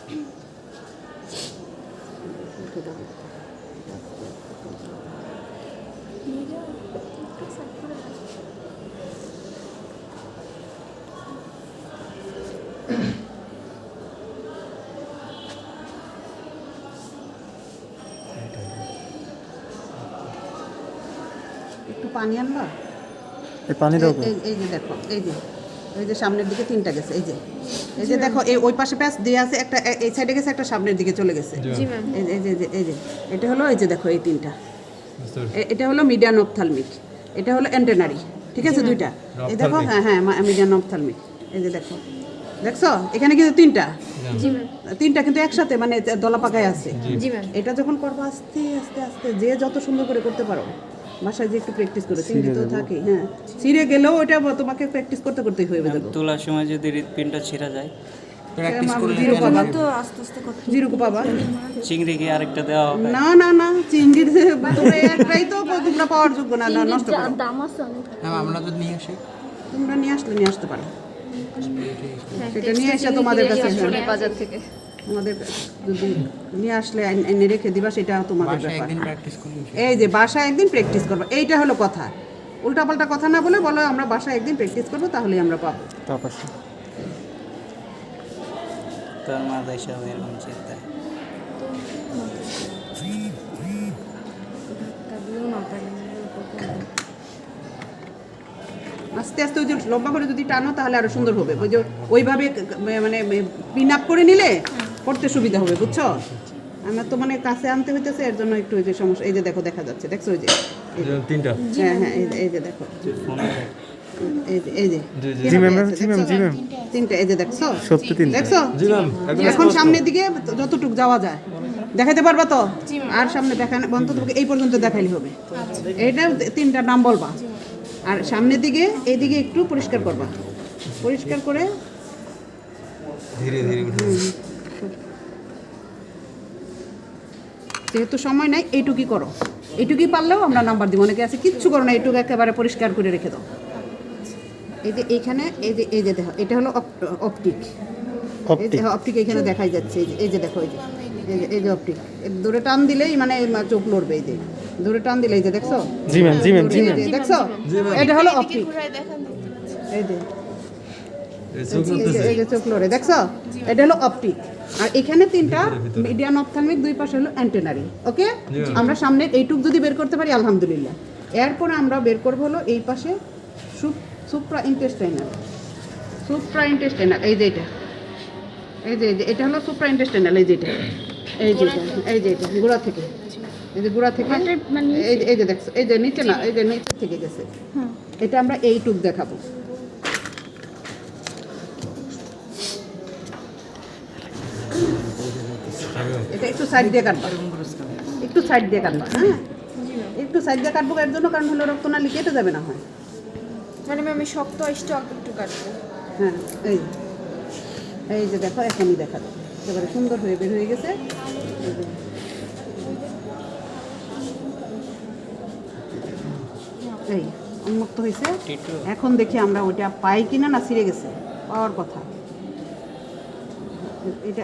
একটু পানি আনবা? এই পানি দাও। এই যে দেখো, এই যে সামনের দিকে তিনটা গেছে, এই যে দেখো, এই ওই পাশে প্যাচ দিয়ে আছে, একটা এই সাইডে গেছে, একটা সামনের দিকে চলে গেছে। এই যে এটা হলো, এই যে দেখো এই তিনটা, এটা হলো মিডিয়ান অপথ্যালমিক, এটা হলো অ্যান্টেনারি, ঠিক আছে দুইটা। এই দেখো, হ্যাঁ মিডিয়ান অপথ্যালমিক, এই যে দেখো, দেখছো এখানে কিন্তু তিনটা কিন্তু একসাথে মানে দলা পাকায় আছে। এটা যখন করবো আস্তে আস্তে আস্তে, যে যত সুন্দর করে করতে পারো, বাসায় যে একটু প্র্যাকটিস করে, চিন্তি তো থাকে, হ্যাঁ ছিঁড়ে গেলেও ওটা তোমাকে প্র্যাকটিস করতে করতেই হয়ে যাবে। তোলার সময় যদি হৃৎপিণ্ডটা ছিঁড়া যায়, প্র্যাকটিস করলে জিরো পাবা। চিংড়ি কি আরেকটা দেওয়া হবে? না চিংড়ির তোমরা একটাই তো তোমরা পাওয়ার যোগ্য না, নষ্ট করো। আমরা যদি নিয়ে আসি, তোমরা নিয়ে আসতে পারো, সেটা নিয়ে এসে তোমাদের কাছে বাজার থেকে আমাদের যদি নিয়ে আসলে এনে রেখে দিবা, সেটা তোমাদের ব্যাপার। একদিন প্র্যাকটিস করলে এই যে বাসায় একদিন প্র্যাকটিস করবো, এইটা হলো কথা। উল্টাপাল্টা কথা না বলে বলো আমরা বাসায় একদিন প্র্যাকটিস করবো, তাহলেই আমরা পাবো। তারপর তোর মাথায় সব এরকম চিন্তা। আস্তে আস্তে ওই যে লম্বা করে যদি টানো, তাহলে আরো সুন্দর হবে। ওই যে ওইভাবে মানে পিন আপ করে নিলে করতে সুবিধা হবে, বুঝছো? আমার তো মানে কাছে আনতে হইতেছে, এর জন্য একটু ওই যে সমস্যা। এই যে দেখো, দেখা যাচ্ছে, দেখছো ওই যে তিনটা। হ্যাঁ এই যে দেখো, এই যে জি ম্যাম, জি ম্যাম, জি ম্যাম, তিনটা, এই যে দেখছো, সত্যি তিনটা। দেখছো? জি ম্যাম, এখন সামনের দিকে যতটুকু যাওয়া যায় দেখাইতে পারবা তো? আর সামনে দেখানো বন্ধ, তোমাকে এই পর্যন্ত দেখাইলে হবে। এইটা তিনটা নাম বলবা, আর সামনের দিকে এইদিকে একটু পরিষ্কার করবা, পরিষ্কার করে ধীরে ধীরে উঠে। যেহেতু সময় নাই, এইটুকুই করো। এইটুকুই পারলেও আমরা নাম্বার দিব। অনেকে আছে কিচ্ছু করো না, এইটুকু একেবারে পরিষ্কার করে রেখে দাও। এই যে এইখানে, এই যে দেখো, এটা হলো অপটিক। অপটিক এখানে দেখাই যাচ্ছে, এই যে দেখো, এই যে অপটিক, দূরে টান দিলেই মানে চোখ লড়বে। এই যে দূরে টান দিলে, এই যে দেখছো, জি ম্যাম, জি ম্যাম, জি ম্যাম, দেখছো, এটা হলো অপটিক। এই যে এই যে চোখ লড়ে, দেখছো, এটা হলো অপটিক। আর এখানে তিনটা মিডিয়ান অপথ্যালমিক, দুই পাশে হলো অ্যান্টেনারি। ওকে, আমরা সামনে এইটুক যদি বের করতে পারি আলহামদুলিল্লাহ। এরপরে আমরা বের করবো হলো এই পাশে সুপ্রা ইন্টেস্টাইনাল, এই যে এটা, এই যে এটা হলো সুপ্রা ইন্টেস্টাইনাল, এই যে এটা, এই যে এটা গোড়া থেকে, এই যে গোড়া থেকে, এই যে দেখছো, এই যে নিচে না, এই যে নিচে থেকে গেছে, এটা আমরা এইটুক দেখাবো। এটা একটু সাইড দিয়ে কাটবা, একটু সাইড দিয়ে কাটবা, হ্যাঁ একটু সাইড দিয়ে কাটবো। এর জন্য কারণ হলো রক্তনালী কেটে যাবে না হয়, মানে আমি শক্ত স্টক একটু কাটবো। হ্যাঁ এই যে দেখো, এখনই দেখা যাবে, একেবারে সুন্দর হয়ে বের হয়ে গেছে। এই উন্মুক্ত হয়েছে। এখন দেখি আমরা ওইটা পাই কিনা, না ছিঁড়ে গেছে, পাওয়ার কথা।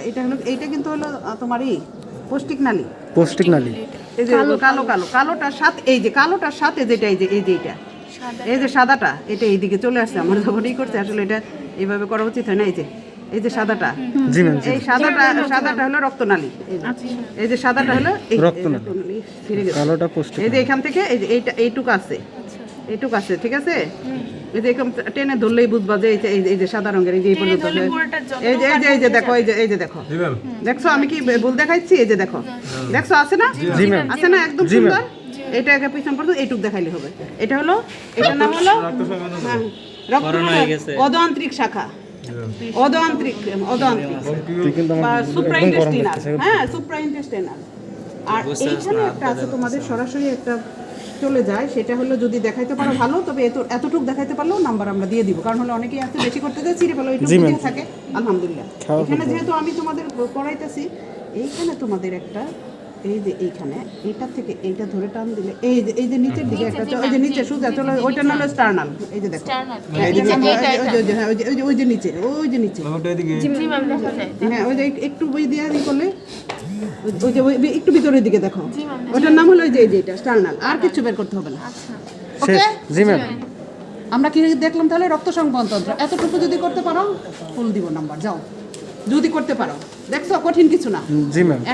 এটা হলো, এইটা কিন্তু হলো তোমার পৌষ্টিক নালী, এই যে কালোটার সাথে, এই যে কালোটার সাথে যেটা, এই যে এইটা, এই যে সাদাটা, এটা এইদিকে চলে আসছে। আমার যখন করছে, আসলে এটা এইভাবে করা উচিত হয় না। এই যে সাদাটা, এই সাদাটা হলো রক্তনালী, এই যে সাদাটা হলো রক্তনালী, এই যে এখান থেকে এই যে এইটুকু আছে, ঠিক আছে? এই যে এরকম টেনে ধরলেই বুঝবা যে এই যে সাদা রঙের, এই যে এই পর্যন্ত, এই যে দেখো, এই যে দেখো, দেখছো আমি কি ভুল দেখাইছি? এই যে দেখো, দেখছো আছে না, আছে না, একদম সুন্দর। এটা একে পিছন পর্যন্ত এইটুক দেখাইলে হবে। এটা হলো, এটার নাম হলো অদআন্ত্রিক শাখা, অদআন্ত্রিক বা সুপ্রাইন্টেস্টিনাল, হ্যাঁ সুপ্রাইন্টেস্টিনাল। আর এইখানে একটা আছে তোমাদের, সরাসরি একটা চলে যায়, সেটা হলো যদি দেখাইতে পারো ভালো, তবে এতটুকু দেখাইতে পারলেও নাম্বার আমরা দিয়ে দিব। কারণ হলো অনেকেই আছে বেশি করতে যায়, ছিঁড়ে ফেলো, এইটুকু দিয়ে থাকে আলহামদুলিল্লাহ। এখানে যেহেতু আমি তোমাদের পড়াইতেছি, এইখানে তোমাদের একটা এই যে এইখানে এটা থেকে এইটা ধরে টান দিলে এই যে নিচের দিকে একটা ওই যে নিচে সোজা চলো ওইটা নাহলে স্টার্নাল এই যে দেখো হ্যাঁ, এই যে ওই যে নিচে ওটা এদিকে জি ম্যাম দেখা যায় হ্যাঁ ওই যে একটু বই দিয়ে ই করলে ওই যে একটু ভিতরের দিকে দেখো ওটার নাম হলো ওই যে এটা স্টার্নাল আর কিছু বের করতে হবে না শেষ জি ম্যাম আমরা কি দেখলাম তাহলে রক্ত সংবহনতন্ত্র এতটুকু যদি করতে পারো ফুল দিব নাম্বার যাও যদি করতে পারো দেখছো কঠিন কিছু না জি ম্যাম